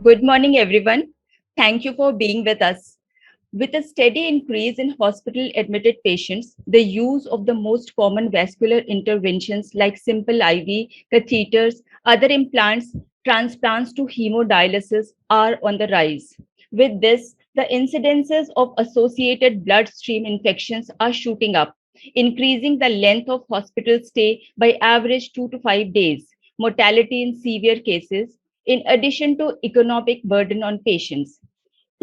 Good morning, everyone. Thank you for being with us. With a steady increase in hospital admitted patients, the use of the most common vascular interventions like simple IV, catheters, other implants, transplants to hemodialysis are on the rise. With this, the incidences of associated bloodstream infections are shooting up, increasing the length of hospital stay by average 2 to 5 days, mortality in severe cases, in addition to economic burden on patients.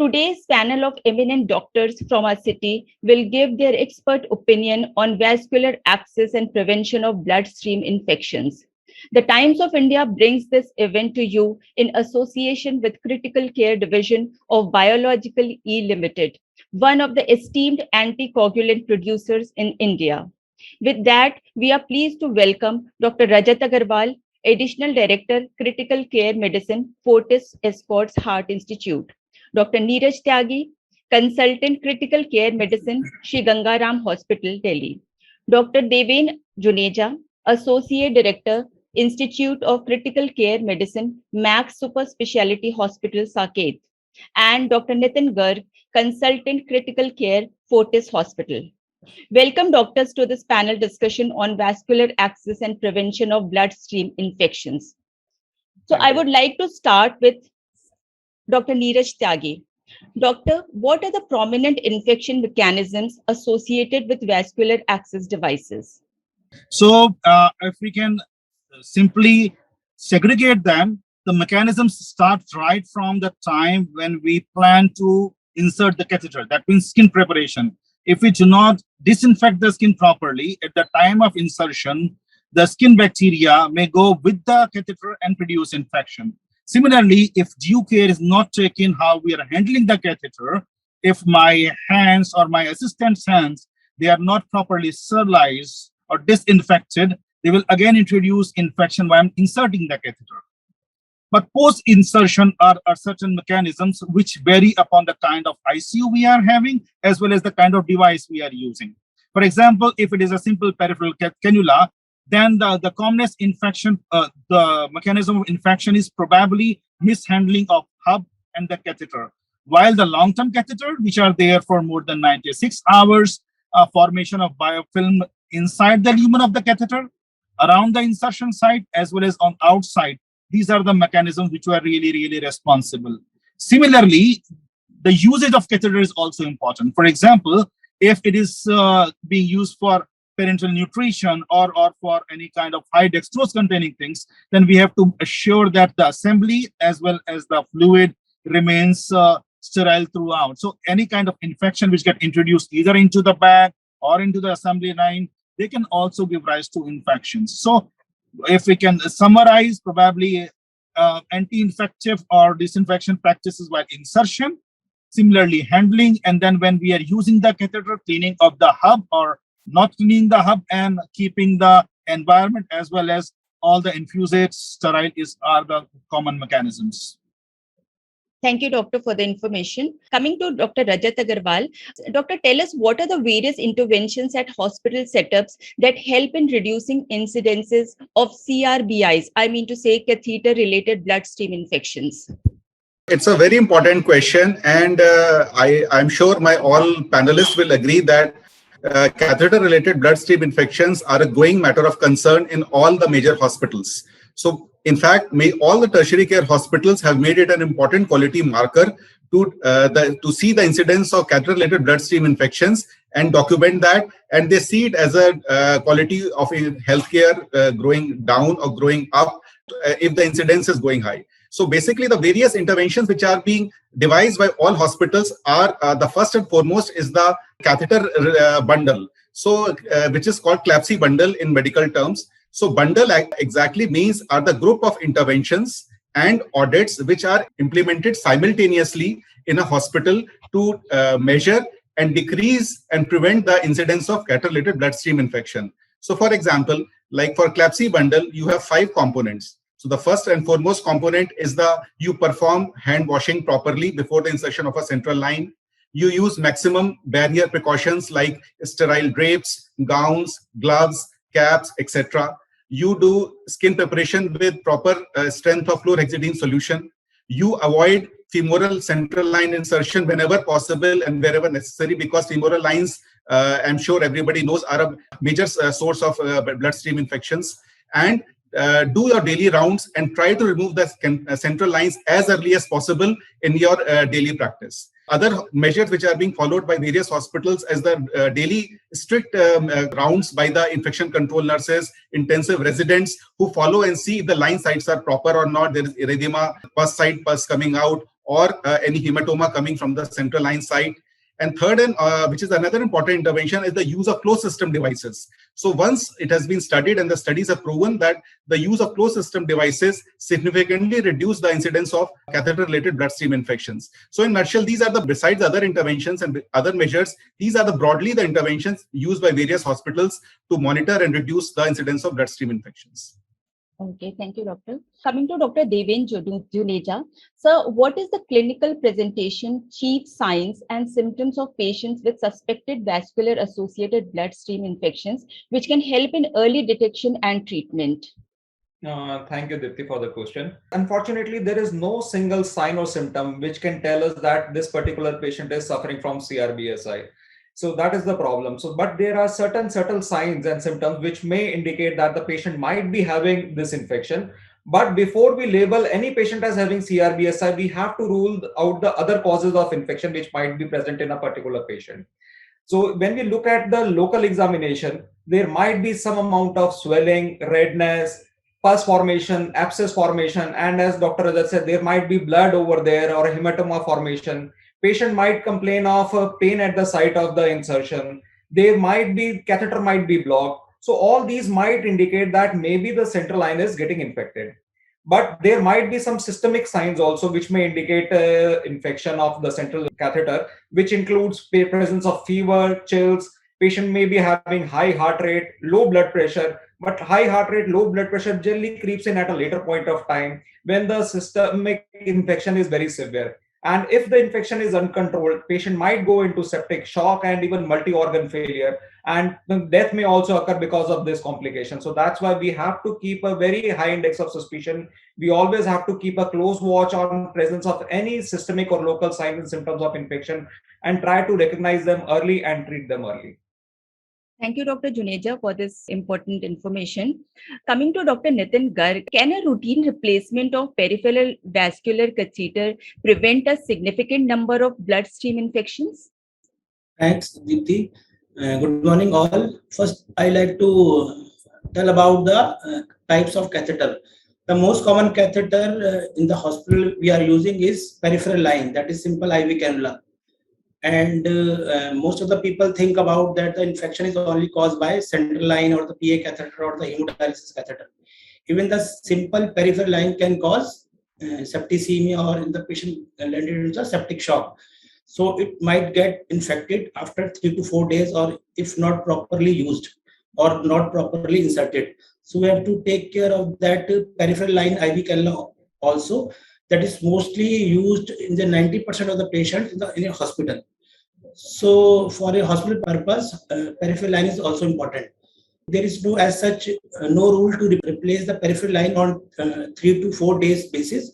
Today's panel of eminent doctors from our city will give their expert opinion on vascular access and prevention of bloodstream infections. The Times of India brings this event to you in association with Critical Care Division of Biological E Limited, one of the esteemed anticoagulant producers in India. With that, we are pleased to welcome Dr. Rajat Agarwal, Additional Director, Critical Care Medicine, Fortis Escorts Heart Institute. Dr. Neeraj Tyagi, Consultant Critical Care Medicine, Shri Gangaram Hospital, Delhi. Dr. Deven Juneja, Associate Director, Institute of Critical Care Medicine, Max Super Speciality Hospital, Saket. And Dr. Nitin Garg, Consultant Critical Care, Fortis Hospital. Welcome, doctors, to this panel discussion on vascular access and prevention of bloodstream infections. So I would like to start with Dr. Neeraj Tyagi. Doctor, what are the prominent infection mechanisms associated with vascular access devices? So, if we can simply segregate them, the mechanisms start right from the time when we plan to insert the catheter. That means skin preparation. If we do not disinfect the skin properly at the time of insertion, the skin bacteria may go with the catheter and produce infection. Similarly, if due care is not taken how we are handling the catheter, if my hands or my assistant's hands, they are not properly sterilized or disinfected, they will again introduce infection while inserting the catheter. But post-insertion are certain mechanisms which vary upon the kind of ICU we are having as well as the kind of device we are using. For example, if it is a simple peripheral cannula, then the commonest infection, the mechanism of infection is probably mishandling of hub and the catheter. While the long-term catheter, which are there for more than 96 hours, formation of biofilm inside the lumen of the catheter, around the insertion site, as well as on outside, these are the mechanisms which are really responsible. Similarly, the usage of catheter is also important. For example, if it is being used for parenteral nutrition or for any kind of high dextrose containing things, then we have to assure that the assembly as well as the fluid remains sterile throughout. So any kind of infection which get introduced either into the bag or into the assembly line, they can also give rise to infections. So if we can summarize, probably anti-infective or disinfection practices while insertion, similarly handling, and then when we are using the catheter, cleaning of the hub or not cleaning the hub and keeping the environment as well as all the infusates sterile are the common mechanisms. Thank you, doctor, for the information. Coming to Dr. Rajat Agarwal, doctor, tell us what are the various interventions at hospital setups that help in reducing incidences of CRBIs, I mean to say catheter-related bloodstream infections. It's a very important question, and I'm sure my all panelists will agree that catheter-related bloodstream infections are a growing matter of concern in all the major hospitals. So, in fact, all the tertiary care hospitals have made it an important quality marker to see the incidence of catheter-related bloodstream infections and document that, and they see it as a quality of healthcare growing down or growing up if the incidence is going high. So basically, the various interventions which are being devised by all hospitals are the first and foremost is the catheter bundle. So which is called CLABSI bundle in medical terms. So bundle exactly means are the group of interventions and audits which are implemented simultaneously in a hospital to measure and decrease and prevent the incidence of catheter-related bloodstream infection. So for example, like for CLABSI bundle, you have 5 components. So the first and foremost component is you perform hand washing properly before the insertion of a central line. You use maximum barrier precautions like sterile drapes, gowns, gloves, caps, etc. You do skin preparation with proper strength of chlorhexidine solution. you avoid femoral central line insertion whenever possible and wherever necessary, because femoral lines, I'm sure everybody knows, are a major source of bloodstream infections. And do your daily rounds and try to remove the central lines as early as possible in your daily practice. Other measures which are being followed by various hospitals as the daily strict rounds by the infection control nurses, intensive residents who follow and see if the line sites are proper or not. There is erythema, pus site pus coming out, or any hematoma coming from the central line site. And third, and which is another important intervention, is the use of closed system devices. So once it has been studied and the studies have proven that the use of closed system devices significantly reduce the incidence of catheter-related bloodstream infections. So in nutshell, these are the, besides other interventions and other measures, these are the broadly the interventions used by various hospitals to monitor and reduce the incidence of bloodstream infections. Okay, thank you, doctor. Coming to Dr. Deven Juneja. Sir, what is the clinical presentation, chief signs and symptoms of patients with suspected vascular associated bloodstream infections, which can help in early detection and treatment? Thank you, Dipti, for the question. Unfortunately, there is no single sign or symptom which can tell us that this particular patient is suffering from CRBSI. So that is the problem. So, but there are certain subtle signs and symptoms which may indicate that the patient might be having this infection. But before we label any patient as having CRBSI, we have to rule out the other causes of infection which might be present in a particular patient. So when we look at the local examination, there might be some amount of swelling, redness, pus formation, abscess formation, and as Dr. Rajat said, there might be blood over there or hematoma formation. Patient might complain of pain at the site of the insertion. There might be, catheter might be blocked. So all these might indicate that maybe the central line is getting infected. But there might be some systemic signs also which may indicate infection of the central catheter, which includes presence of fever, chills. Patient may be having high heart rate, low blood pressure, but high heart rate, low blood pressure generally creeps in at a later point of time when the systemic infection is very severe. And if the infection is uncontrolled, patient might go into septic shock and even multi-organ failure. And death may also occur because of this complication. So that's why we have to keep a very high index of suspicion. We always have to keep a close watch on presence of any systemic or local signs and symptoms of infection and try to recognize them early and treat them early. Thank you, Dr. Juneja, for this important information. Coming to Dr. Nitin Garg, can a routine replacement of peripheral vascular catheter prevent a significant number of bloodstream infections? Thanks, Deepti. Good morning, all. First, I like to tell about the types of catheter. The most common catheter in the hospital we are using is peripheral line, that is simple IV cannula. And most of the people think about that the infection is only caused by central line or the PA catheter or the hemodialysis catheter. Even the simple peripheral line can cause septicemia, or in the patient landed into septic shock. So it might get infected after 3 to 4 days, or if not properly used or not properly inserted. So we have to take care of that peripheral line IV cannula also. That is mostly used in the 90% of the patients in a hospital. So for a hospital purpose, peripheral line is also important. There is no as such no rule to replace the peripheral line on 3 to 4 days basis.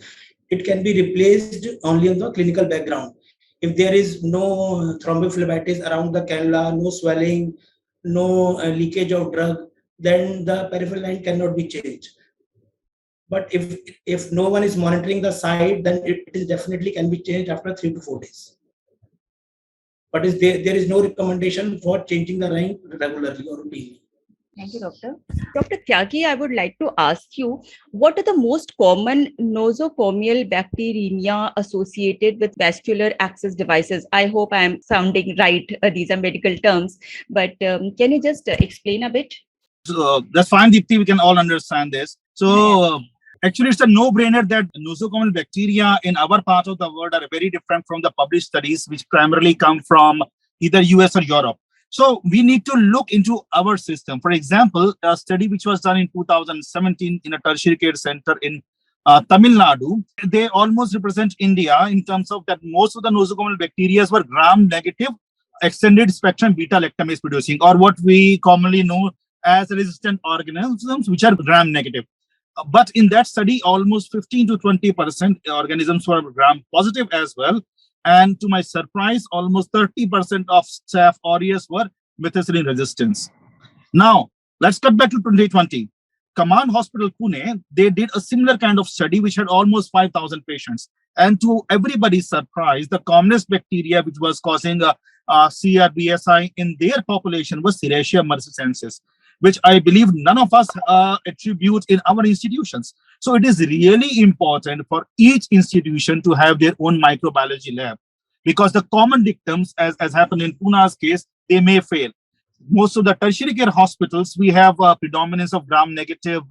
It can be replaced only on the clinical background. If there is no thrombophlebitis around the cannula, no swelling, no leakage of drug, then the peripheral line cannot be changed. But if no one is monitoring the site, then it is definitely can be changed after 3 to 4 days. But there is no recommendation for changing the line regularly or routinely. Thank you, Doctor. Dr. Tyagi, I would like to ask you, what are the most common nosocomial bacteremia associated with vascular access devices? I hope I am sounding right. These are medical terms, but can you just explain a bit? So that's fine, Deepti. We can all understand this. So actually, it's a no-brainer that nosocomial bacteria in our part of the world are very different from the published studies, which primarily come from either US or Europe. So we need to look into our system. For example, a study which was done in 2017 in a tertiary care center in Tamil Nadu, they almost represent India in terms of that most of the nosocomial bacteria were gram-negative extended spectrum beta-lactamase producing, or what we commonly know as resistant organisms, which are gram-negative. But in that study, almost 15 to 20% organisms were gram positive as well. And to my surprise, almost 30% of Staph aureus were methicillin resistance. Now, let's cut back to 2020. Command Hospital Pune, they did a similar kind of study which had almost 5,000 patients. And to everybody's surprise, the commonest bacteria which was causing CRBSI in their population was Serratia marcescensis, which I believe none of us attribute in our institutions. So it is really important for each institution to have their own microbiology lab, because the common dictums, as happened in Puna's case, they may fail. Most of the tertiary care hospitals, we have a predominance of gram-negative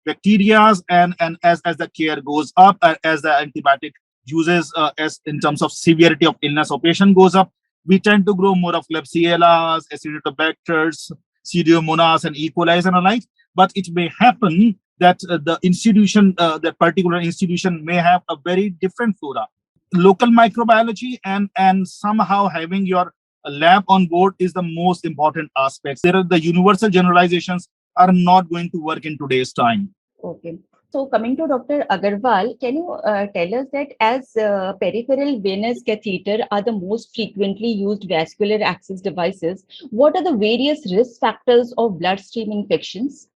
bacteria, and as the care goes up, as the antibiotic uses, as in terms of severity of illness or patient goes up, we tend to grow more of Klebsiellas, Acinetobacters, Pseudomonas, and E. coli and alike. But it may happen that the institution, that particular institution, may have a very different flora. Local microbiology and somehow having your lab on board is the most important aspect. There are the universal generalizations are not going to work in today's time. Okay. So coming to Dr. Agarwal, can you tell us that as peripheral venous catheter are the most frequently used vascular access devices, what are the various risk factors of bloodstream infections?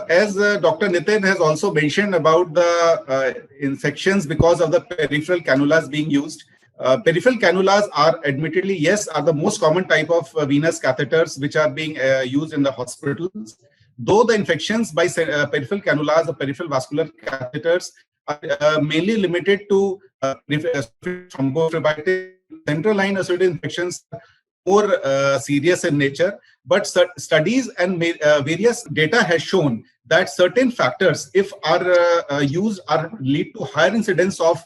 As Dr. Nitin has also mentioned about the infections because of the peripheral cannulas being used. Peripheral cannulas are admittedly, yes, are the most common type of venous catheters which are being used in the hospitals. Though the infections by peripheral cannulas or peripheral vascular catheters are mainly limited to thrombophlebitis, central line associated infections, more serious in nature. But studies and various data has shown that certain factors, if are used, are lead to higher incidence of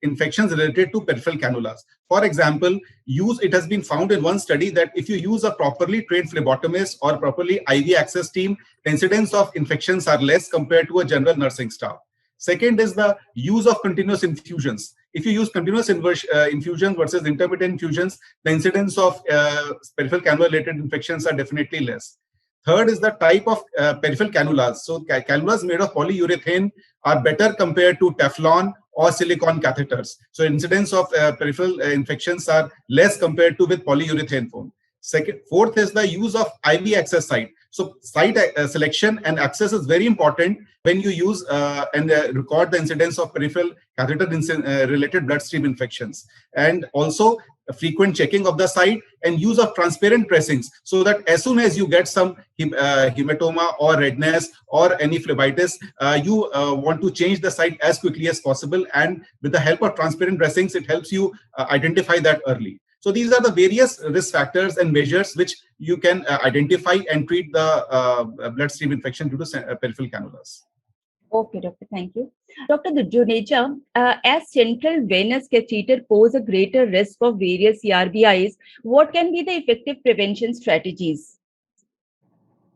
infections related to peripheral cannulas. For example, it has been found in one study that if you use a properly trained phlebotomist or properly IV access team, the incidence of infections are less compared to a general nursing staff. Second is the use of continuous infusions. If you use continuous infusions versus intermittent infusions, the incidence of peripheral cannula-related infections are definitely less. Third is the type of peripheral cannulas. So cannulas made of polyurethane are better compared to Teflon or silicone catheters. So incidence of peripheral infections are less compared to with polyurethane foam. Fourth is the use of IV access site. So site selection and access is very important when you use and record the incidence of peripheral catheter related bloodstream infections. And also frequent checking of the site and use of transparent dressings, so that as soon as you get some hematoma or redness or any phlebitis, you want to change the site as quickly as possible. And with the help of transparent dressings, it helps you identify that early. So these are the various risk factors and measures which you can identify and treat the bloodstream infection due to peripheral cannulas. Okay, doctor, thank you. Dr. Juneja, as central venous catheter pose a greater risk of various CRBIs, what can be the effective prevention strategies?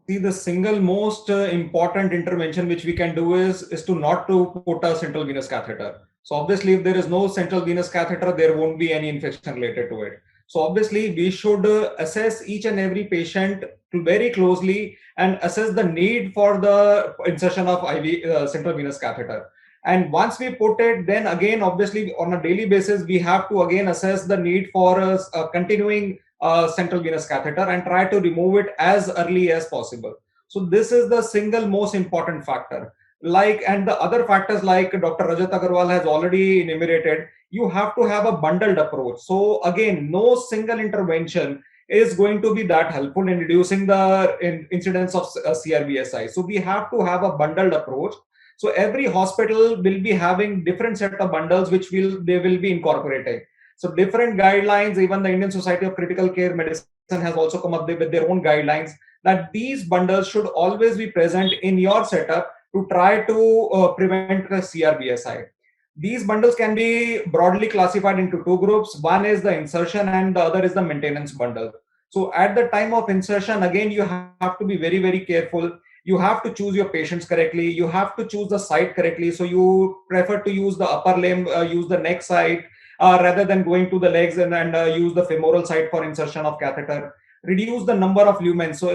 See, the single most important intervention which we can do is to not to put a central venous catheter. So obviously, if there is no central venous catheter, there won't be any infection related to it. So obviously, we should assess each and every patient very closely and assess the need for the insertion of IV central venous catheter. And once we put it, then again, obviously, on a daily basis, we have to again assess the need for a continuing central venous catheter and try to remove it as early as possible. So this is the single most important factor. And the other factors like Dr. Rajat Agarwal has already enumerated, you have to have a bundled approach. So again, no single intervention is going to be that helpful in reducing the incidence of CRBSI. So we have to have a bundled approach. So every hospital will be having different set of bundles which they will be incorporating. So different guidelines, even the Indian Society of Critical Care Medicine has also come up with their own guidelines that these bundles should always be present in your setup to try to prevent the CRBSI. These bundles can be broadly classified into two groups. One is the insertion and the other is the maintenance bundle. So at the time of insertion, again, you have to be very, very careful. You have to choose your patients correctly. You have to choose the site correctly. So you prefer to use the upper limb, use the neck site, rather than going to the legs and use the femoral site for insertion of catheter. reduce the number of lumens. So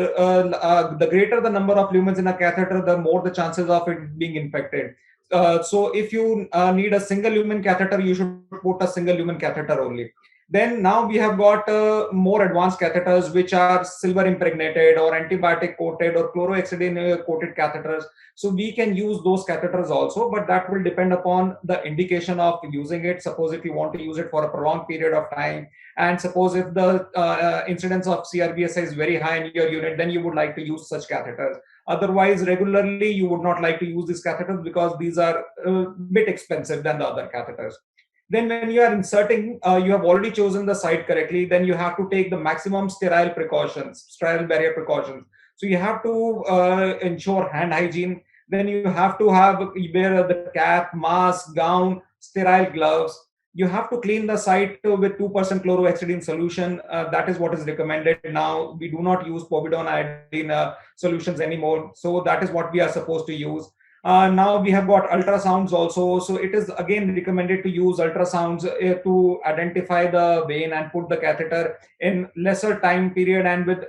the greater the number of lumens in a catheter, the more the chances of it being infected. So if you need a single lumen catheter, you should put a single lumen catheter only. Then now we have got more advanced catheters which are silver impregnated or antibiotic coated or chlorohexidine coated catheters. So we can use those catheters also, but that will depend upon the indication of using it. Suppose if you want to use it for a prolonged period of time, and suppose if the incidence of CRBSI is very high in your unit, then you would like to use such catheters. Otherwise, regularly you would not like to use these catheters because these are a bit expensive than the other catheters. Then when you are inserting, you have already chosen the site correctly, then you have to take the maximum sterile precautions, sterile barrier precautions. So you have to ensure hand hygiene. Then you have to wear the cap, mask, gown, sterile gloves. You have to clean the site with 2% chlorohexidine solution. That is what is recommended now. We do not use povidone iodine solutions anymore. So that is what we are supposed to use. Now we have got ultrasounds also. So it is again recommended to use ultrasounds to identify the vein and put the catheter in lesser time period and with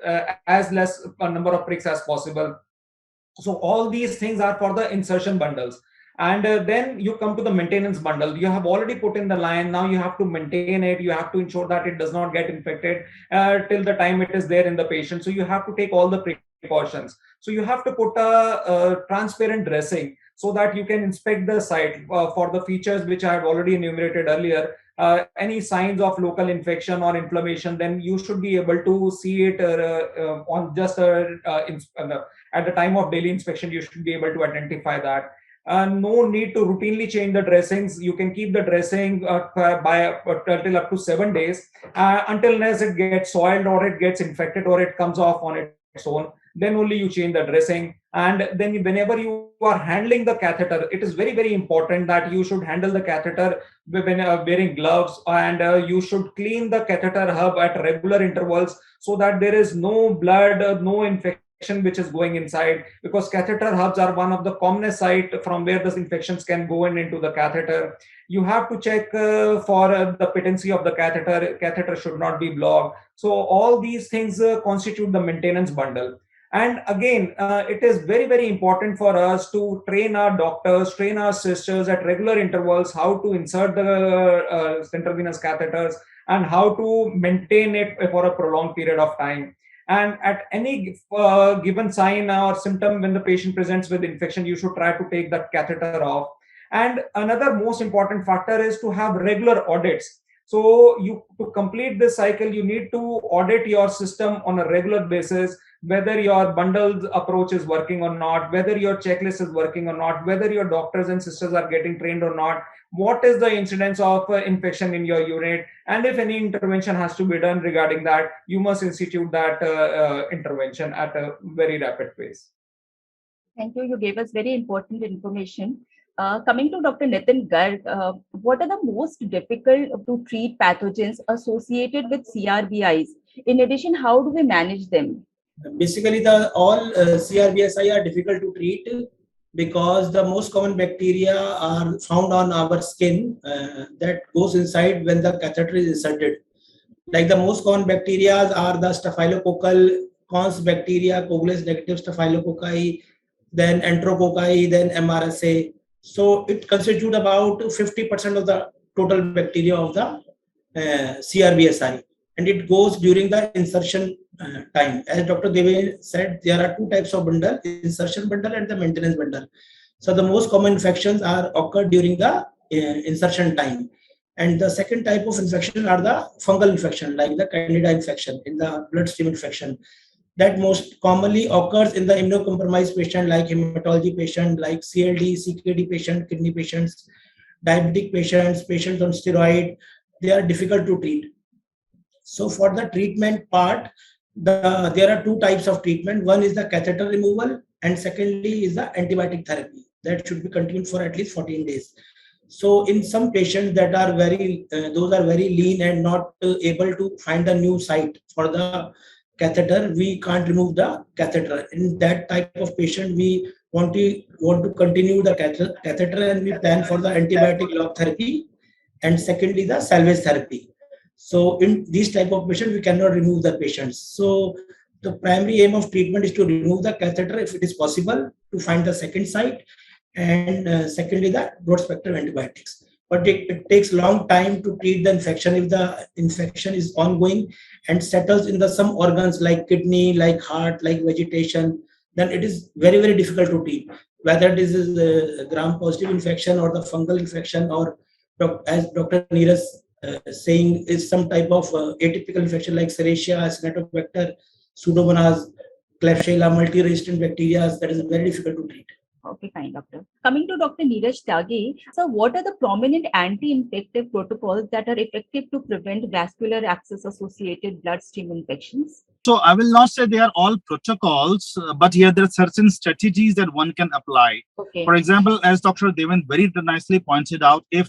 as less a number of pricks as possible. So all these things are for the insertion bundles. And then you come to the maintenance bundle. You have already put in the line. Now you have to maintain it. You have to ensure that it does not get infected till the time it is there in the patient. So you have to take all the precautions. So you have to put a transparent dressing so that you can inspect the site for the features which I have already enumerated earlier. Any signs of local infection or inflammation, then you should be able to see it on just at the time of daily inspection. You should be able to identify that. No need to routinely change the dressings. You can keep the dressing till up to 7 days until unless it gets soiled or it gets infected or it comes off on its own. Then only you change the dressing. And then whenever you are handling the catheter, it is very, very important that you should handle the catheter when wearing gloves, and you should clean the catheter hub at regular intervals so that there is no blood, no infection which is going inside, because catheter hubs are one of the commonest site from where the infections can go into the catheter. You have to check for the patency of the catheter. Catheter should not be blocked. So all these things constitute the maintenance bundle. And again, it is very, very important for us to train our doctors, train our sisters at regular intervals how to insert the intravenous catheters and how to maintain it for a prolonged period of time. And at any given sign or symptom when the patient presents with infection, you should try to take that catheter off. And another most important factor is to have regular audits. So to complete this cycle, you need to audit your system on a regular basis, whether your bundled approach is working or not, whether your checklist is working or not, whether your doctors and sisters are getting trained or not, what is the incidence of infection in your unit, and if any intervention has to be done regarding that, you must institute that intervention at a very rapid pace. Thank you. You gave us very important information. Coming to Dr. Nitin Garg, what are the most difficult to treat pathogens associated with CRBIs? In addition, how do we manage them? Basically, all CRBSI are difficult to treat because the most common bacteria are found on our skin that goes inside when the catheter is inserted. Like the most common bacteria are the staphylococcal cons bacteria, Coagulase negative staphylococci, then enterococci, then MRSA. So it constitutes about 50% of the total bacteria of the CRBSI, and it goes during the insertion time. As Dr. Deve said, there are two types of bundle: insertion bundle and the maintenance bundle. So the most common infections occur during the insertion time. And the second type of infection are the fungal infection, like the candida infection, in the bloodstream infection. That most commonly occurs in the immunocompromised patient, like hematology patient, like CLD, CKD patient, kidney patients, diabetic patients, patients on steroid. They are difficult to treat. So for the treatment part, there are two types of treatment. One is the catheter removal, and secondly is the antibiotic therapy that should be continued for at least 14 days. So in some patients that are those are very lean and not able to find a new site for the catheter, we can't remove the catheter. In that type of patient, we want to continue the catheter, and we plan for the antibiotic lock therapy, and secondly the salvage therapy. So in these type of patients, we cannot remove the patients. So the primary aim of treatment is to remove the catheter if it is possible, to find the second site, and secondly, the broad spectrum antibiotics. But it takes long time to treat the infection. If the infection is ongoing and settles in the some organs like kidney, like heart, like vegetation, then it is very, very difficult to treat. Whether this is a gram-positive infection or the fungal infection, or as Dr. Neeraj saying, is some type of atypical infection like Serratia, Acinetobacter, Pseudomonas, Klebsiella, multi-resistant bacteria, that is very difficult to treat. Okay, fine, doctor. Coming to Dr. Neeraj Tyagi, so what are the prominent anti-infective protocols that are effective to prevent vascular access-associated bloodstream infections? So I will not say they are all protocols, but here there are certain strategies that one can apply. Okay. For example, as Dr. Devan very nicely pointed out, if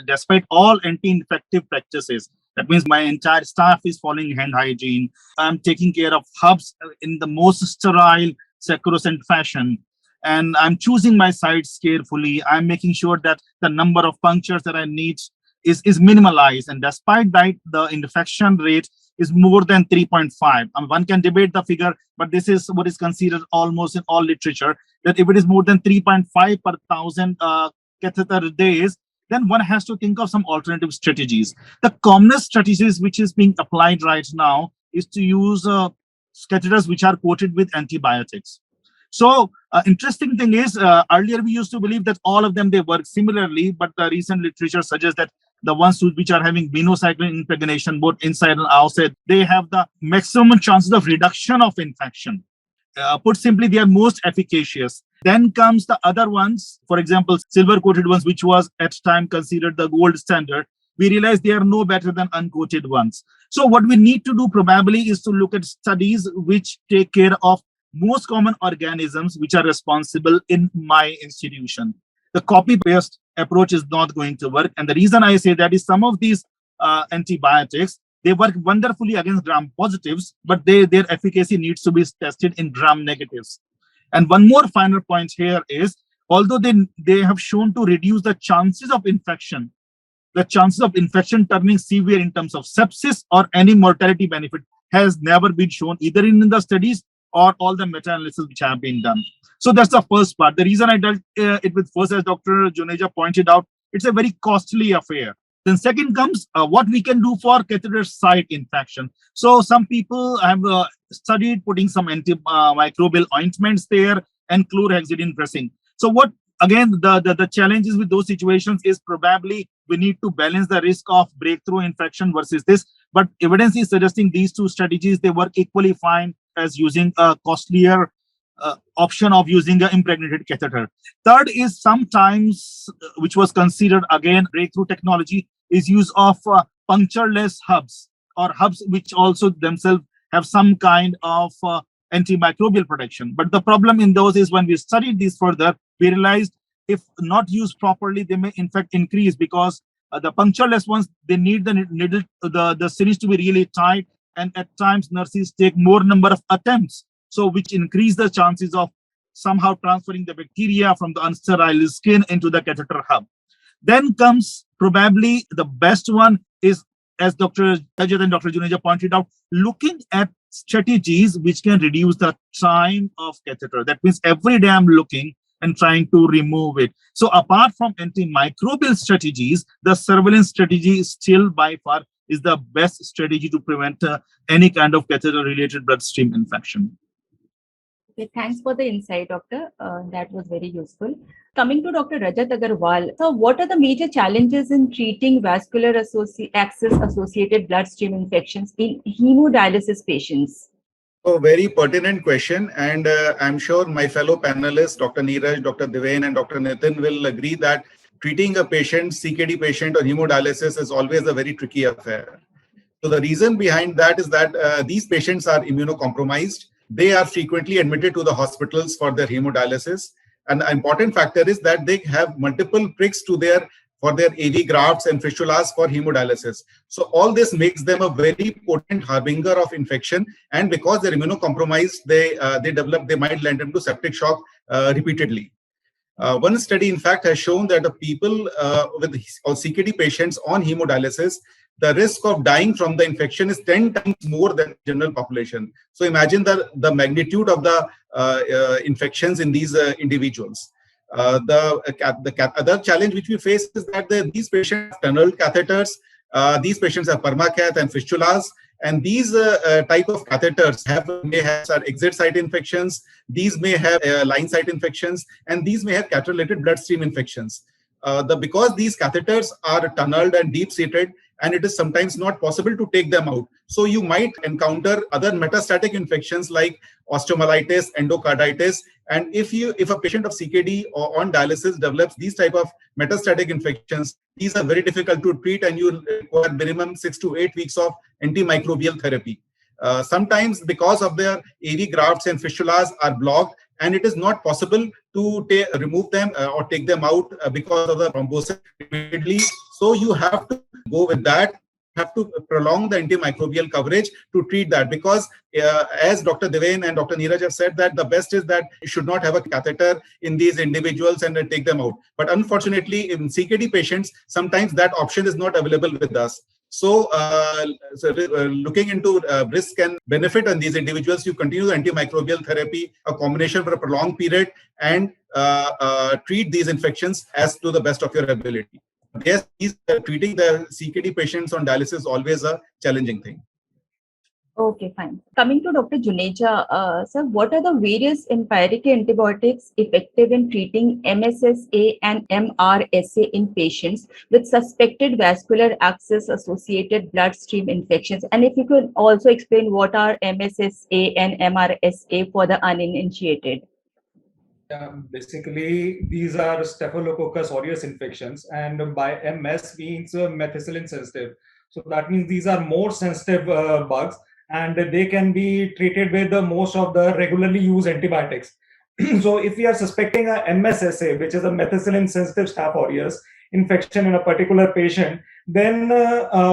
despite all anti-infective practices, that means my entire staff is following hand hygiene, I'm taking care of hubs in the most sterile, sacrosanct fashion, and I'm choosing my sites carefully. I'm making sure that the number of punctures that I need is minimalized. And despite that, the infection rate is more than 3.5. One can debate the figure, but this is what is considered almost in all literature, that if it is more than 3.5 per thousand catheter days, then one has to think of some alternative strategies. The commonest strategies which is being applied right now is to use catheters which are coated with antibiotics. So interesting thing is, earlier we used to believe that all of them, they work similarly, but the recent literature suggests that the ones which are having minocycline impregnation, both inside and outside, they have the maximum chances of reduction of infection. Put simply, they are most efficacious. Then comes the other ones, for example, silver-coated ones, which was at time considered the gold standard. We realize they are no better than uncoated ones. So what we need to do probably is to look at studies which take care of most common organisms which are responsible in my institution. The copy-paste approach is not going to work. And the reason I say that is some of these antibiotics, they work wonderfully against gram-positives, but their efficacy needs to be tested in gram-negatives. And one more final point here is, although they have shown to reduce the chances of infection, the chances of infection turning severe in terms of sepsis or any mortality benefit has never been shown either in the studies or all the meta-analysis which have been done. So that's the first part. The reason I dealt it with first, as Dr. Juneja pointed out, it's a very costly affair. Then second comes what we can do for catheter site infection. So some people have studied putting some antimicrobial ointments there and chlorhexidine dressing. So what, again, the challenges with those situations is probably we need to balance the risk of breakthrough infection versus this. But evidence is suggesting these two strategies, they work equally fine as using a costlier option of using an impregnated catheter. Third is sometimes, which was considered again breakthrough technology, is use of punctureless hubs, or hubs which also themselves have some kind of antimicrobial protection. But the problem in those is when we studied these further, we realized if not used properly, they may in fact increase, because the punctureless ones, they need the needle, the syringe to be really tight, and at times nurses take more number of attempts, so which increase the chances of somehow transferring the bacteria from the unsterile skin into the catheter hub. Then comes probably the best one is, as Dr. Ajit and Dr. Juneja pointed out, looking at strategies which can reduce the time of catheter. That means every day I'm looking and trying to remove it. So apart from antimicrobial strategies, the surveillance strategy is still by far is the best strategy to prevent any kind of catheter-related bloodstream infection. Okay, thanks for the insight, doctor. That was very useful. Coming to Dr. Rajat Agarwal, so what are the major challenges in treating vascular access-associated bloodstream infections in hemodialysis patients? So very pertinent question, and I'm sure my fellow panelists, Dr. Neeraj, Dr. Deven, and Dr. Nitin will agree that treating a patient, CKD patient or hemodialysis is always a very tricky affair. So the reason behind that is that these patients are immunocompromised. They are frequently admitted to the hospitals for their hemodialysis. And the important factor is that they have multiple pricks for their AV grafts and fistulas for hemodialysis. So all this makes them a very potent harbinger of infection. And because they're immunocompromised, they might land into septic shock repeatedly. One study, in fact, has shown that the people with CKD patients on hemodialysis, the risk of dying from the infection is 10 times more than general population. So imagine the magnitude of the infections in these individuals. The other challenge which we face is that these patients have tunneled catheters. These patients have permacath and fistulas, and these type of catheters may have exit site infections. These may have line site infections, and these may have catheter-related bloodstream infections. Because these catheters are tunneled and deep-seated, and it is sometimes not possible to take them out. So you might encounter other metastatic infections like osteomyelitis, endocarditis, and if a patient of CKD or on dialysis develops these type of metastatic infections, these are very difficult to treat, and you require minimum 6 to 8 weeks of antimicrobial therapy. Sometimes because of their AV grafts and fistulas are blocked, and it is not possible to remove them or take them out because of the thrombosis repeatedly. So you have to go with that, have to prolong the antimicrobial coverage to treat that, because as Dr. Deven and Dr. Neeraj have said, that the best is that you should not have a catheter in these individuals and take them out. But unfortunately, in CKD patients, sometimes that option is not available with us. So, looking into risk and benefit on these individuals, you continue the antimicrobial therapy, a combination for a prolonged period, and treat these infections as to the best of your ability. Yes, treating the CKD patients on dialysis is always a challenging thing. Okay, fine. Coming to Dr. Juneja, sir, what are the various empiric antibiotics effective in treating MSSA and MRSA in patients with suspected vascular access associated bloodstream infections? And if you could also explain what are MSSA and MRSA for the uninitiated. Basically, these are Staphylococcus aureus infections, and by MS means methicillin sensitive. So that means these are more sensitive bugs, and they can be treated with most of the regularly used antibiotics. So if we are suspecting a MSSA, which is a methicillin sensitive Staph aureus infection in a particular patient, then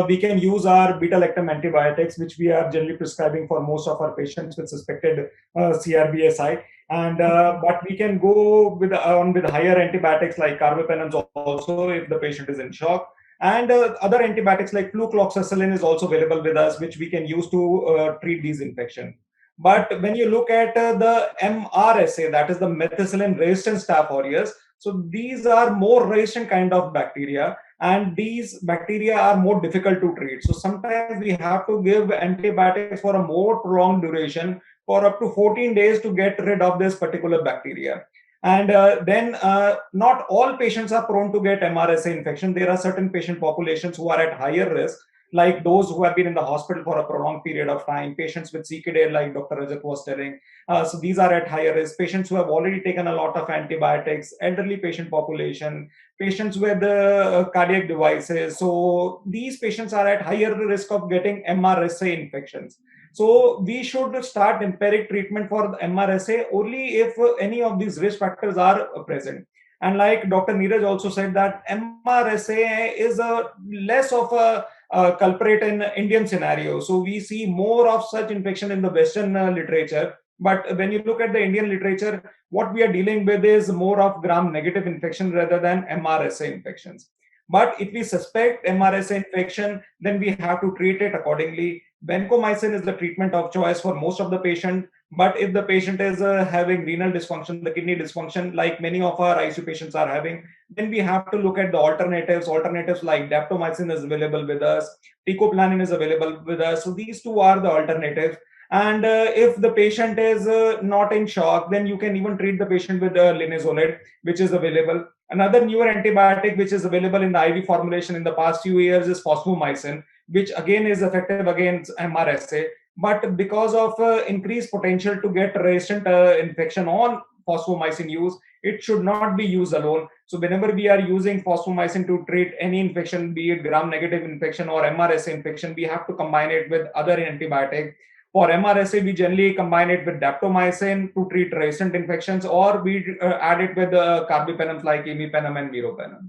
we can use our beta-lactam antibiotics, which we are generally prescribing for most of our patients with suspected CRBSI. And but we can go with higher antibiotics like carbapenems also if the patient is in shock. And other antibiotics like flucloxacillin is also available with us, which we can use to treat these infections. But when you look at the MRSA, that is the methicillin resistant Staph aureus, so these are more resistant kind of bacteria, and these bacteria are more difficult to treat. So sometimes we have to give antibiotics for a more prolonged duration, for up to 14 days, to get rid of this particular bacteria. And then not all patients are prone to get MRSA infection. There are certain patient populations who are at higher risk, like those who have been in the hospital for a prolonged period of time, patients with CKD, like Dr. Rajat was telling. So these are at higher risk. Patients who have already taken a lot of antibiotics, elderly patient population, patients with cardiac devices. So these patients are at higher risk of getting MRSA infections. So we should start empiric treatment for the MRSA only if any of these risk factors are present. And like Dr. Neeraj also said, that MRSA is less of a culprit in Indian scenario. So we see more of such infection in the Western literature. But when you look at the Indian literature, what we are dealing with is more of gram-negative infection rather than MRSA infections. But if we suspect MRSA infection, then we have to treat it accordingly. Vancomycin is the treatment of choice for most of the patient. But if the patient is having renal dysfunction, the kidney dysfunction, like many of our ICU patients are having, then we have to look at the alternatives. Alternatives like daptomycin is available with us, teicoplanin is available with us. So these two are the alternatives. And if the patient is not in shock, then you can even treat the patient with linezolid, which is available. Another newer antibiotic which is available in the IV formulation in the past few years is fosfomycin, which again is effective against MRSA. But because of increased potential to get resistant infection on fosfomycin use, it should not be used alone. So whenever we are using fosfomycin to treat any infection, be it gram-negative infection or MRSA infection, we have to combine it with other antibiotics. For MRSA, we generally combine it with daptomycin to treat resistant infections, or we add it with carbapenems like imipenem and meropenem.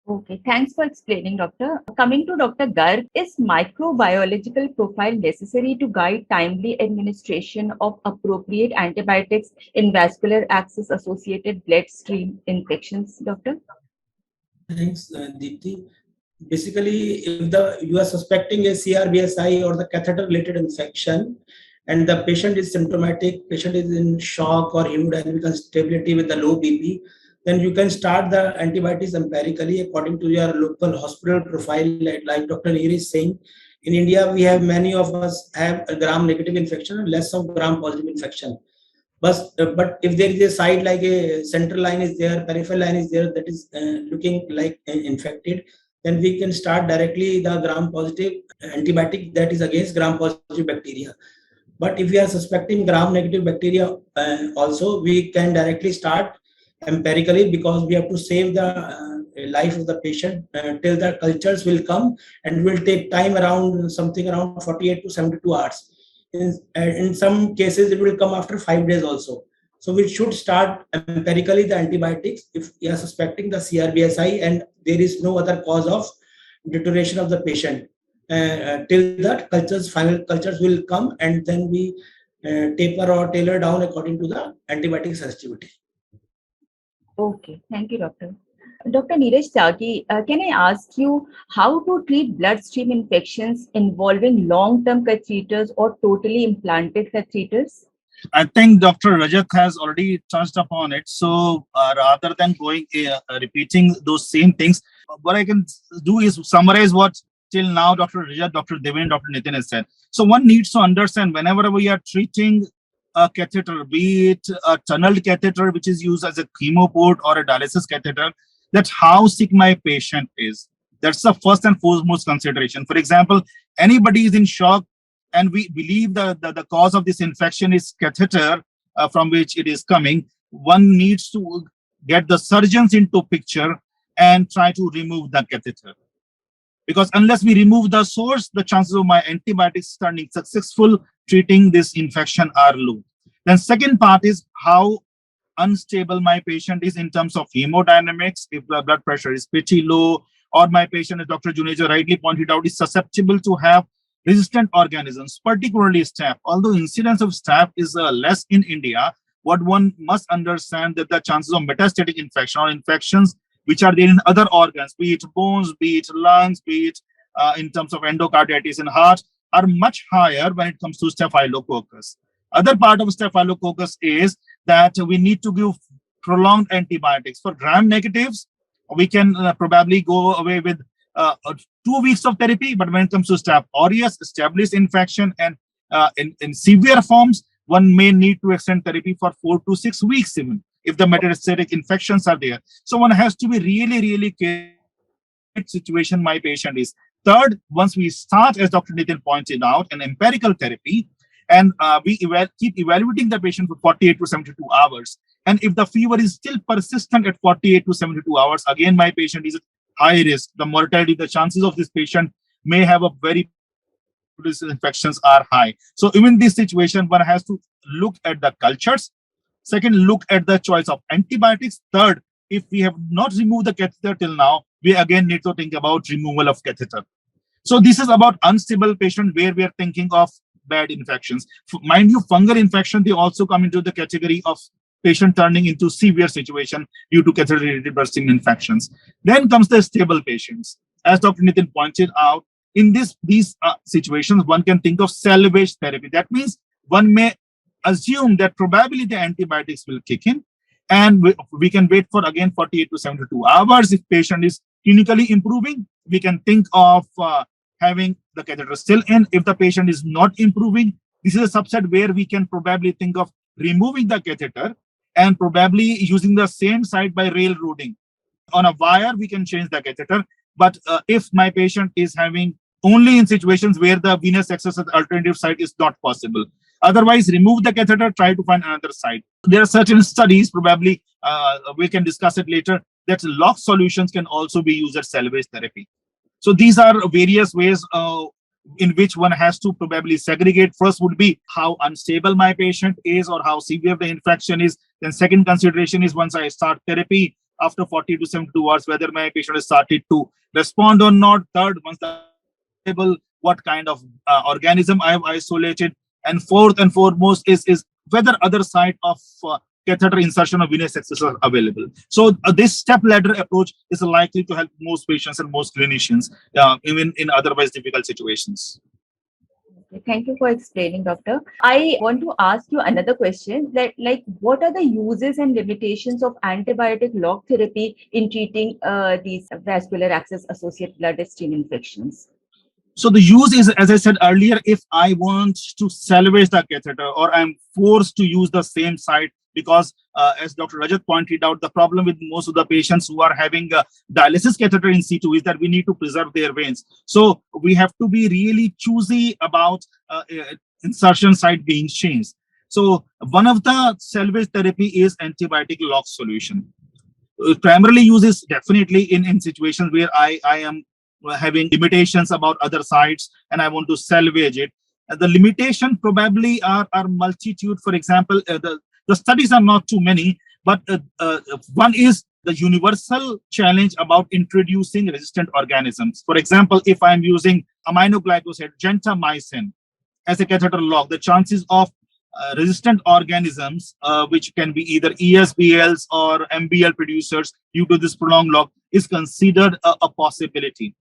Okay, thanks for explaining, Doctor. Coming to Dr. Garg, is microbiological profile necessary to guide timely administration of appropriate antibiotics in vascular access associated bloodstream infections, Doctor? Thanks, Deepti. Basically, if you are suspecting a CRBSI or the catheter-related infection, and the patient is symptomatic, patient is in shock or hemodynamic instability with the low BP, then you can start the antibiotics empirically according to your local hospital profile. Like Dr. Neer is saying, in India, we have many of us have a gram-negative infection and less of gram-positive infection. But if there is a side like a central line is there, peripheral line is there that is looking like infected, then we can start directly the gram-positive antibiotic that is against gram-positive bacteria. But if we are suspecting gram-negative bacteria also, we can directly start empirically, because we have to save the life of the patient till the cultures will come, and will take time around something around 48 to 72 hours. In some cases, it will come after 5 days also. So we should start empirically the antibiotics if we are suspecting the CRBSI and there is no other cause of deterioration of the patient. Till that final cultures will come, and then we taper or tailor down according to the antibiotic sensitivity. Okay, thank you, Doctor. Dr. Neeraj Tyagi, can I ask you how to treat bloodstream infections involving long-term catheters or totally implanted catheters? I think Dr. Rajat has already touched upon it. So rather than repeating those same things, what I can do is summarize what till now Dr. Rajat, Dr. Devin, Dr. Nitin has said. So one needs to understand whenever we are treating a catheter, be it a tunneled catheter, which is used as a chemo port, or a dialysis catheter, that's how sick my patient is. That's the first and foremost consideration. For example, anybody is in shock and we believe that the cause of this infection is catheter from which it is coming, one needs to get the surgeons into picture and try to remove the catheter. Because unless we remove the source, the chances of my antibiotics turning successful treating this infection are low. Then second part is how unstable my patient is in terms of hemodynamics. If the blood pressure is pretty low, or my patient, as Dr. Juneja rightly pointed out, is susceptible to have resistant organisms, particularly staph. Although incidence of staph is less in India, what one must understand that the chances of metastatic infection or infections which are there in other organs, be it bones, be it lungs, be it in terms of endocarditis and heart, are much higher when it comes to staphylococcus. Other part of staphylococcus is that we need to give prolonged antibiotics. For gram negatives, we can probably go away with 2 weeks of therapy, but when it comes to Staph aureus, established infection, and in severe forms, one may need to extend therapy for 4 to 6 weeks even, if the metastatic infections are there. So one has to be really, really careful what situation my patient is. Third, once we start, as Dr. Nitin pointed out, an empirical therapy, and we keep evaluating the patient for 48 to 72 hours. And if the fever is still persistent at 48 to 72 hours, again, my patient is at high risk. The mortality, the chances of this patient may have a very infections are high. So even in this situation, one has to look at the cultures. Second, look at the choice of antibiotics. Third, if we have not removed the catheter till now, we again need to think about removal of catheter. So this is about unstable patient where we are thinking of bad infections. Mind you, fungal infection, they also come into the category of patient turning into severe situation due to catheter-related bloodstream infections. Then comes the stable patients. As Dr. Nitin pointed out, in these situations, one can think of salvage therapy. That means one may assume that probably the antibiotics will kick in, and we can wait for again 48 to 72 hours. If patient is clinically improving, we can think of having the catheter still in. If the patient is not improving, this is a subset where we can probably think of removing the catheter and probably using the same site by railroading. On a wire, we can change the catheter. But if my patient is having only in situations where the venous access at the alternative site is not possible. Otherwise, remove the catheter, try to find another site. There are certain studies, probably we can discuss it later, that lock solutions can also be used as salvage therapy. So these are various ways in which one has to probably segregate. First would be how unstable my patient is or how severe the infection is. Then second consideration is once I start therapy, after 40 to 72 hours, whether my patient has started to respond or not. Third, once the what kind of organism I have isolated. And fourth and foremost is whether other site of catheter insertion or venous access are available. So this step ladder approach is likely to help most patients and most clinicians, even in otherwise difficult situations. Thank you for explaining, doctor. I want to ask you another question that, like, what are the uses and limitations of antibiotic log therapy in treating these vascular access associated bloodstream infections? So the use is, as I said earlier, if I want to salvage the catheter or I'm forced to use the same site because, as Dr. Rajat pointed out, the problem with most of the patients who are having a dialysis catheter in situ is that we need to preserve their veins. So we have to be really choosy about insertion site being changed. So one of the salvage therapy is antibiotic lock solution. Primarily uses definitely in situations where I am having limitations about other sites and I want to salvage it. The limitation probably are multitude. For example, the studies are not too many, but one is the universal challenge about introducing resistant organisms. For example, if I'm using aminoglycoside, gentamicin, as a catheter lock, the chances of resistant organisms, which can be either ESBLs or MBL producers due to this prolonged lock, is considered a possibility.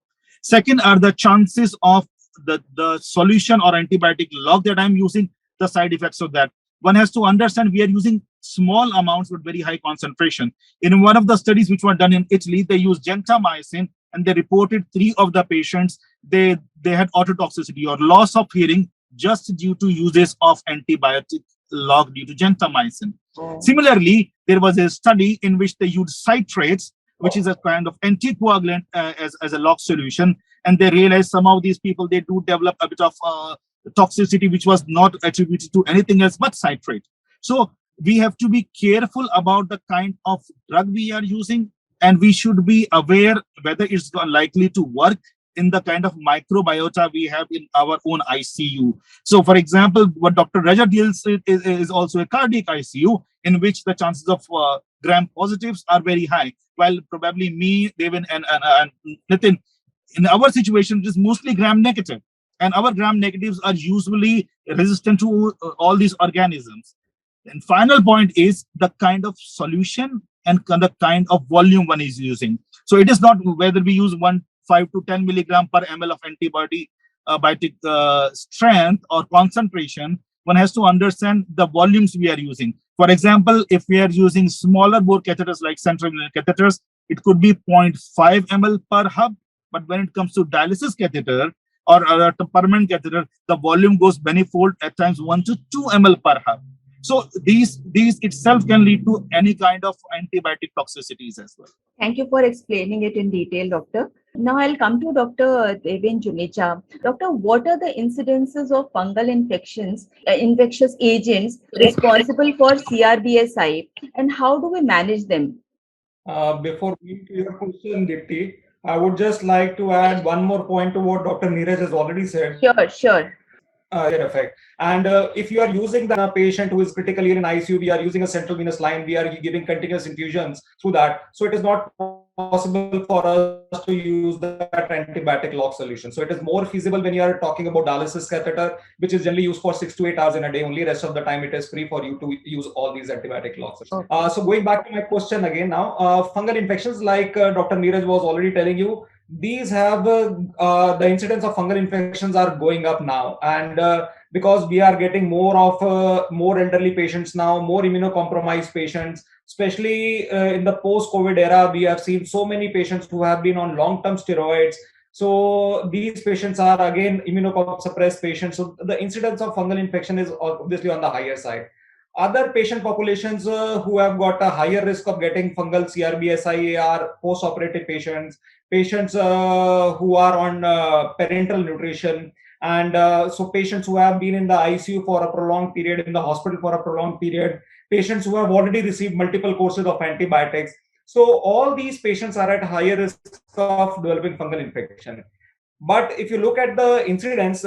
Second are the chances of the solution or antibiotic lock that I'm using, the side effects of that. One has to understand we are using small amounts but very high concentration. In one of the studies which were done in Italy, they used gentamicin and they reported 3 of the patients, they had ototoxicity or loss of hearing just due to uses of antibiotic lock due to gentamicin. Similarly, there was a study in which they used citrates, which is a kind of anticoagulant as a lock solution. And they realized some of these people, they do develop a bit of toxicity, which was not attributed to anything else but citrate. So we have to be careful about the kind of drug we are using, and we should be aware whether it's likely to work in the kind of microbiota we have in our own ICU. So, for example, what Dr. Rajat deals with is also a cardiac ICU, in which the chances of gram positives are very high. While probably me, Devin, and Nitin, in our situation, it is mostly gram negative. And our gram negatives are usually resistant to all these organisms. And final point is the kind of solution and the kind of volume one is using. So it is not whether we use 5 to 10 milligram per ml of antibiotic strength or concentration. One has to understand the volumes we are using. For example, if we are using smaller bore catheters like central venous catheters, it could be 0.5 ml per hub. But when it comes to dialysis catheter or a permanent catheter, the volume goes manifold, at times 1 to 2 ml per hub. So these itself can lead to any kind of antibiotic toxicities as well. Thank you for explaining it in detail, doctor. Now I'll come to Dr. Devin Juneja. Doctor, what are the incidences of fungal infections, infectious agents responsible for CRBSI, and how do we manage them? Before going to your question, Dipti, I would just like to add one more point to what Dr. Neeraj has already said. Sure. Effect. And if you are using the patient who is critically ill in ICU, we are using a central venous line, we are giving continuous infusions through that. So it is not possible for us to use that antibiotic lock solution. So it is more feasible when you are talking about dialysis catheter, which is generally used for 6 to 8 hours in a day. Only rest of the time it is free for you to use all these antibiotic locks. Okay. So going back to my question again now, fungal infections, like Dr. Neeraj was already telling you, these have the incidence of fungal infections are going up now, and because we are getting more elderly patients now, more immunocompromised patients, especially in the post-COVID era, we have seen so many patients who have been on long-term steroids. So these patients are again immunosuppressed patients. So the incidence of fungal infection is obviously on the higher side. Other patient populations who have got a higher risk of getting fungal CRBSI are post-operative patients who are on parenteral nutrition, and so patients who have been in the ICU for a prolonged period, in the hospital for a prolonged period, patients who have already received multiple courses of antibiotics. So all these patients are at higher risk of developing fungal infection. But if you look at the incidence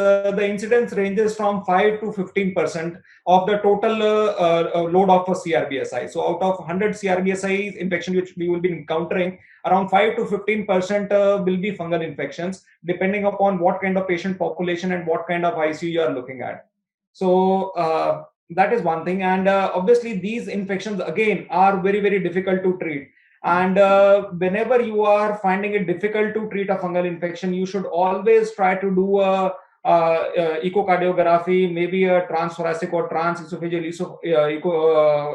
ranges from 5 to 15% of the total load of a CRBSI. So out of 100 CRBSI infection which we will be encountering, around 5 to 15% will be fungal infections, depending upon what kind of patient population and what kind of ICU you are looking at. So That is one thing. And obviously these infections again are very, very difficult to treat. And whenever you are finding it difficult to treat a fungal infection, you should always try to do a echocardiography, maybe a transthoracic or transesophageal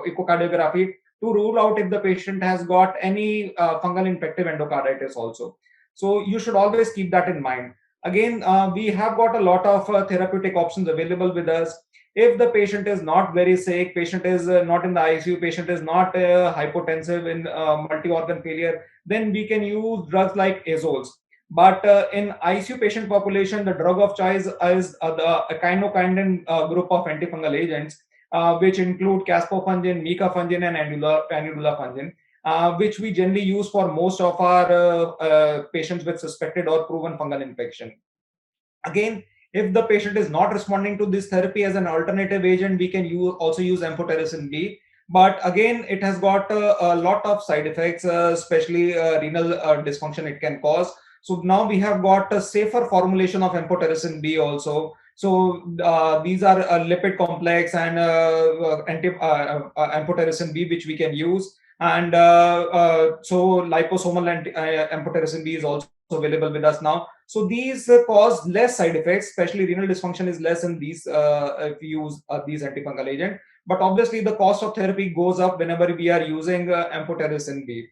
echocardiography, to rule out if the patient has got any fungal infective endocarditis also. So you should always keep that in mind. Again, we have got a lot of therapeutic options available with us. If the patient is not very sick, patient is not in the ICU, patient is not hypotensive in multi-organ failure, then we can use drugs like azoles. But in ICU patient population, the drug of choice is the echinocandin group of antifungal agents, which include caspofungin, micafungin, and anidulafungin, which we generally use for most of our patients with suspected or proven fungal infection. Again, if the patient is not responding to this therapy as an alternative agent, we can also use amphotericin B. But again, it has got a lot of side effects, especially renal dysfunction it can cause. So now we have got a safer formulation of amphotericin B also. So these are a lipid complex and amphotericin B, which we can use. And so liposomal amphotericin B is also available with us now. So these cause less side effects, especially renal dysfunction is less in these if you use these antifungal agents. But obviously the cost of therapy goes up whenever we are using amphotericin B.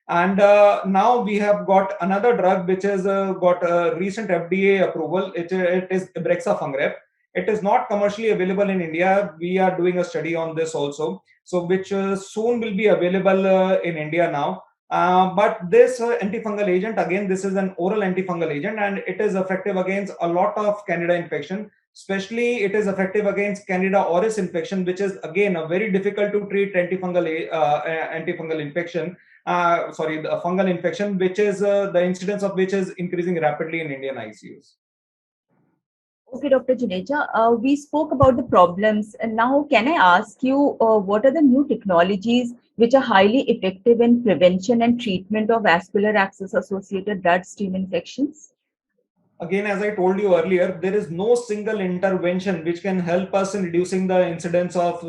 And now we have got another drug which has got a recent FDA approval. It is Ibrexafungerp. It is not commercially available in India. We are doing a study on this also, so which soon will be available in India now. But this antifungal agent, again, this is an oral antifungal agent, and it is effective against a lot of Candida infection. Especially, it is effective against Candida auris infection, which is again a very difficult to treat antifungal infection. The fungal infection, which is the incidence of which is increasing rapidly in Indian ICUs. Okay, Dr. Juneja, we spoke about the problems, and now can I ask you what are the new technologies which are highly effective in prevention and treatment of vascular access associated bloodstream infections? Again, as I told you earlier, there is no single intervention which can help us in reducing the incidence of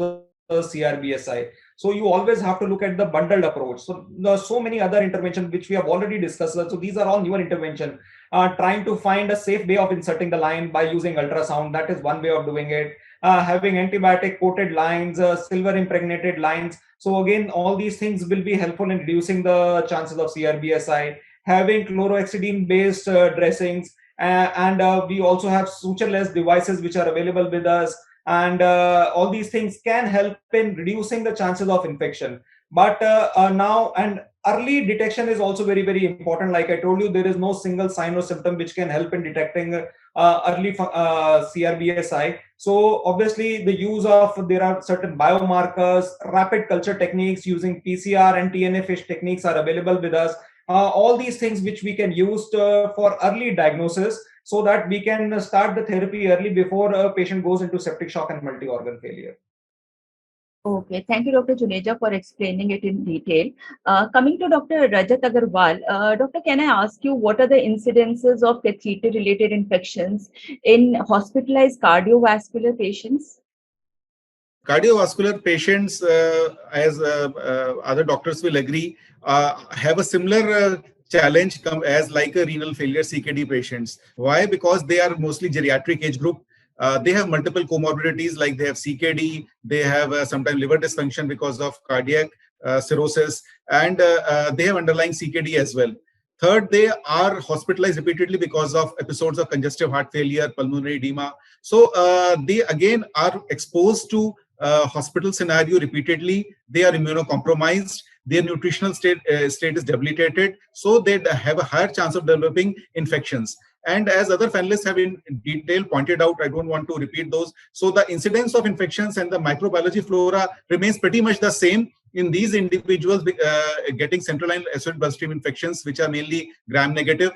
CRBSI. So you always have to look at the bundled approach. So there are so many other interventions which we have already discussed. So these are all newer intervention. Trying to find a safe way of inserting the line by using ultrasound, that is one way of doing it. Having antibiotic coated lines, silver impregnated lines. So again, all these things will be helpful in reducing the chances of CRBSI. Having chlorohexidine based dressings. And we also have sutureless devices which are available with us, and all these things can help in reducing the chances of infection. But now, and early detection is also very, very important. Like I told you, there is no single sign or symptom which can help in detecting early CRBSI. So obviously the use of, there are certain biomarkers, rapid culture techniques using PCR and TNA FISH techniques are available with us. All these things which we can use for early diagnosis, so that we can start the therapy early before a patient goes into septic shock and multi-organ failure. Okay, thank you, Dr. Juneja, for explaining it in detail. Coming to Dr. Rajat Agarwal, Doctor, can I ask you what are the incidences of catheter-related infections in hospitalized cardiovascular patients? Cardiovascular patients, as other doctors will agree, have a similar challenge as like a renal failure CKD patients. Why? Because they are mostly geriatric age group. They have multiple comorbidities, like they have CKD, they have sometimes liver dysfunction because of cardiac cirrhosis, and they have underlying CKD as well. Third, they are hospitalized repeatedly because of episodes of congestive heart failure, pulmonary edema. So they again are exposed to hospital scenario repeatedly. They are immunocompromised. Their nutritional state is debilitated, so they have a higher chance of developing infections. And as other panelists have in detail pointed out, I don't want to repeat those. So the incidence of infections and the microbiology flora remains pretty much the same in these individuals getting central line acid bloodstream infections, which are mainly gram-negative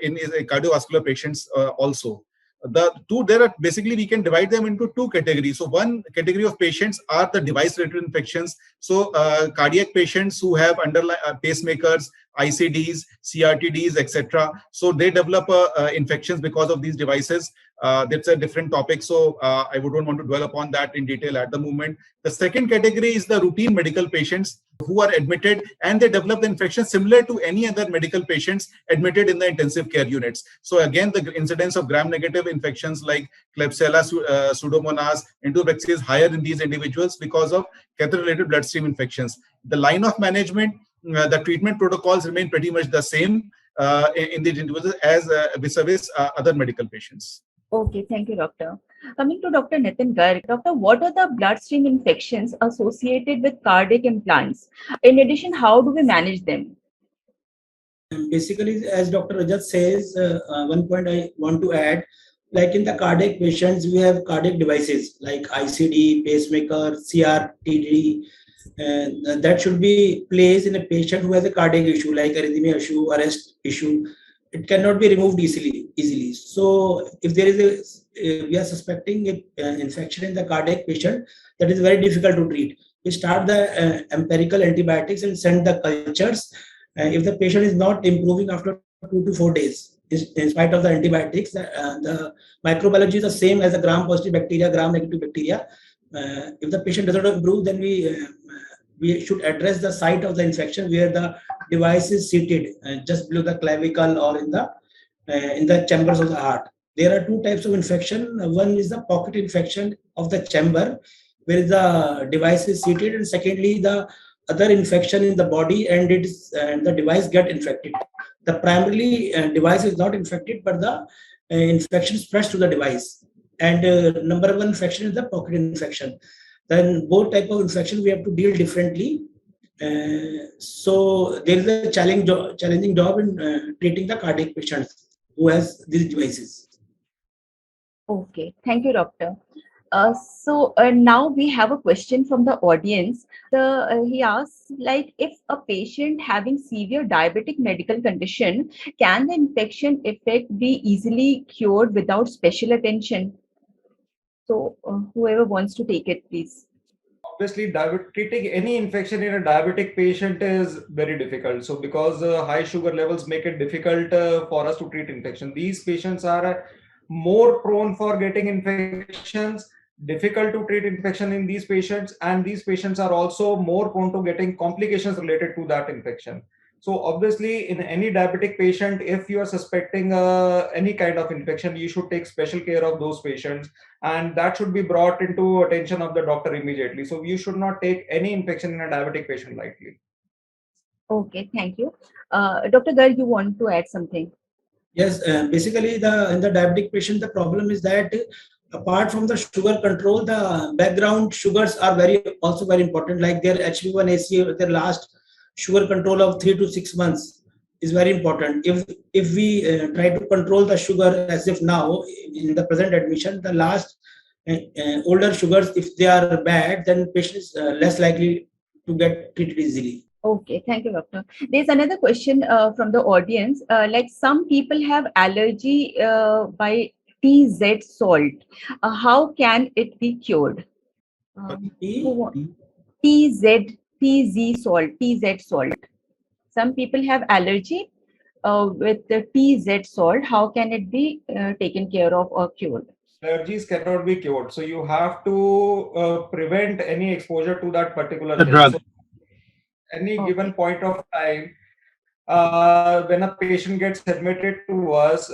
in cardiovascular patients also. There are basically, we can divide them into two categories. So one category of patients are the device-related infections. So cardiac patients who have underlying pacemakers, ICDs, CRTDs, etc. So they develop infections because of these devices. That's a different topic. So I wouldn't want to dwell upon that in detail at the moment. The second category is the routine medical patients who are admitted and they develop the infection similar to any other medical patients admitted in the intensive care units. So again, the incidence of gram-negative infections like Klebsiella, Pseudomonas, Enterobacter is higher in these individuals because of catheter-related bloodstream infections. The line of management, the treatment protocols remain pretty much the same in these individuals as vis-a-vis other medical patients. Okay, thank you, doctor. Coming to Dr. Nitin Garg, doctor, what are the bloodstream infections associated with cardiac implants? In addition, how do we manage them? Basically, as Dr. Rajat says, one point I want to add, like in the cardiac patients, we have cardiac devices like ICD, pacemaker, CRTD, and that should be placed in a patient who has a cardiac issue like arrhythmia issue, arrest issue. It cannot be removed easily. So if there is we are suspecting an infection in the cardiac patient, that is very difficult to treat. We start the empirical antibiotics and send the cultures. If the patient is not improving after 2 to 4 days, in spite of the antibiotics, the microbiology is the same as the gram-positive bacteria, gram-negative bacteria. If the patient does not improve, then we should address the site of the infection where the device is seated, just below the clavicle or in the chambers of the heart. There are two types of infection. One is the pocket infection of the chamber, where the device is seated, and secondly, the other infection in the body and the device get infected. The primarily device is not infected, but the infection spreads to the device. And number one infection is the pocket infection. Then both type of infection we have to deal differently. So there is a challenging job in treating the cardiac patients who has these devices. Okay, thank you, doctor. So now we have a question from the audience. He asks, like, if a patient having severe diabetic medical condition, can the infection effect be easily cured without special attention? So whoever wants to take it, please. Obviously, treating any infection in a diabetic patient is very difficult. So because high sugar levels make it difficult for us to treat infection. These patients are more prone for getting infections, difficult to treat infection in these patients, and these patients are also more prone to getting complications related to that infection. So obviously, in any diabetic patient, if you are suspecting any kind of infection, you should take special care of those patients, and that should be brought into attention of the doctor immediately. So you should not take any infection in a diabetic patient lightly. Okay, thank you. Dr. Garg, you want to add something? Yes, basically in the diabetic patient, the problem is that apart from the sugar control, the background sugars are also very important, like their HbA1c, their last sugar control of 3 to 6 months is very important. If we try to control the sugar as if now in the present admission, the last older sugars, if they are bad, then patient is less likely to get treated easily. Okay, thank you, doctor. There's another question from the audience. Like, some people have allergy by TZ salt. How can it be cured? TZ salt. Some people have allergy with the TZ salt. How can it be taken care of or cured? Allergies cannot be cured. So you have to prevent any exposure to that particular thing. Drug. So any given point of time, when a patient gets admitted to us,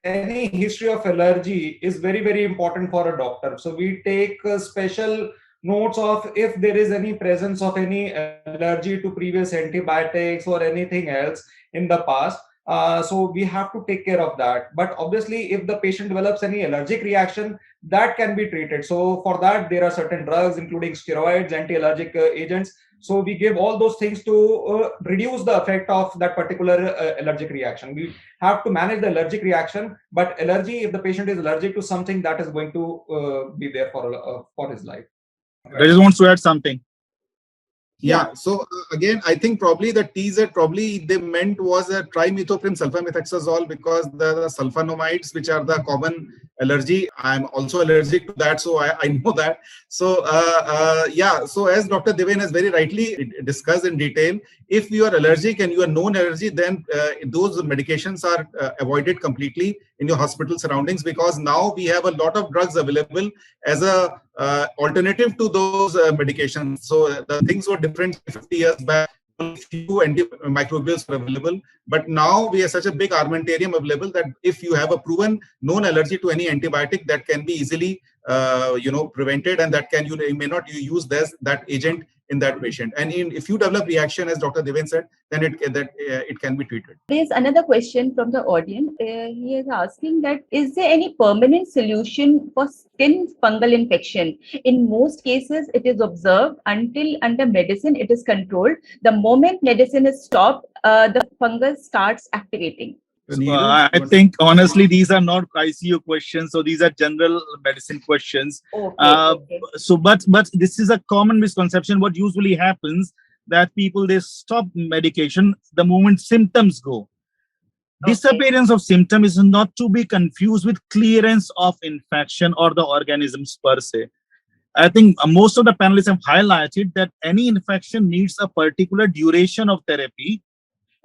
any history of allergy is very, very important for a doctor. So we take special notes of if there is any presence of any allergy to previous antibiotics or anything else in the past. So we have to take care of that. But obviously, if the patient develops any allergic reaction, that can be treated. So for that, there are certain drugs, including steroids, anti-allergic agents. So we give all those things to reduce the effect of that particular allergic reaction. We have to manage the allergic reaction, but allergy, if the patient is allergic to something, that is going to be there for his life. I just want to add something. Yeah. So again, I think probably the TZ probably they meant was a trimethoprim sulfamethoxazole, because the sulfonamides, which are the common allergy, I'm also allergic to that, so I know that. So yeah. So as Dr. Deven has very rightly discussed in detail, if you are allergic and you are known allergy, then those medications are avoided completely in your hospital surroundings, because now we have a lot of drugs available as a alternative to those medications. So the things were different 50 years back. Only few antimicrobials were available, but now we have such a big armamentarium available that if you have a proven known allergy to any antibiotic, that can be easily prevented, and that can you may not use that agent in that patient. And if you develop reaction, as Dr. Deven said, then it can be treated. There's another question from the audience. He is asking that, is there any permanent solution for skin fungal infection? In most cases, it is observed until under medicine it is controlled. The moment medicine is stopped, the fungus starts activating. So, I think honestly, these are not ICU questions. So these are general medicine questions. Okay. But this is a common misconception. What usually happens that people, they stop medication the moment symptoms go. Disappearance of symptom is not to be confused with clearance of infection or the organisms per se. I think most of the panelists have highlighted that any infection needs a particular duration of therapy.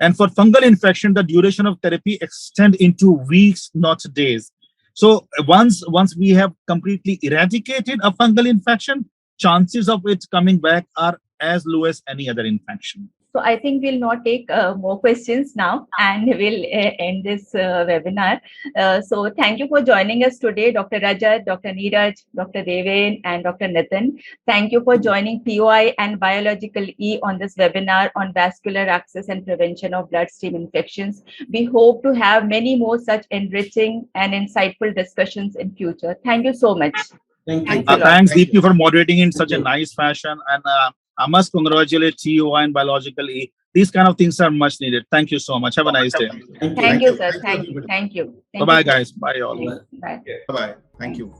And for fungal infection, the duration of therapy extends into weeks, not days. So once we have completely eradicated a fungal infection, chances of it coming back are as low as any other infection. So I think we'll not take more questions now, and we'll end this webinar. So thank you for joining us today, Dr. Rajat, Dr. Neeraj, Dr. Deven, and Dr. Nitin. Thank you for joining POI and Biological E on this webinar on vascular access and prevention of bloodstream infections. We hope to have many more such enriching and insightful discussions in future. Thank you so much. Thank you. Thanks a lot. Thanks, Deepti, for moderating in such a you. nice fashion. And I must congratulate TOI and Biological E. These kind of things are much needed. Thank you so much. Have a nice day. Thank you, sir. Thank you. Bye-bye, guys. Bye, all. Bye. Bye-bye. Thank you.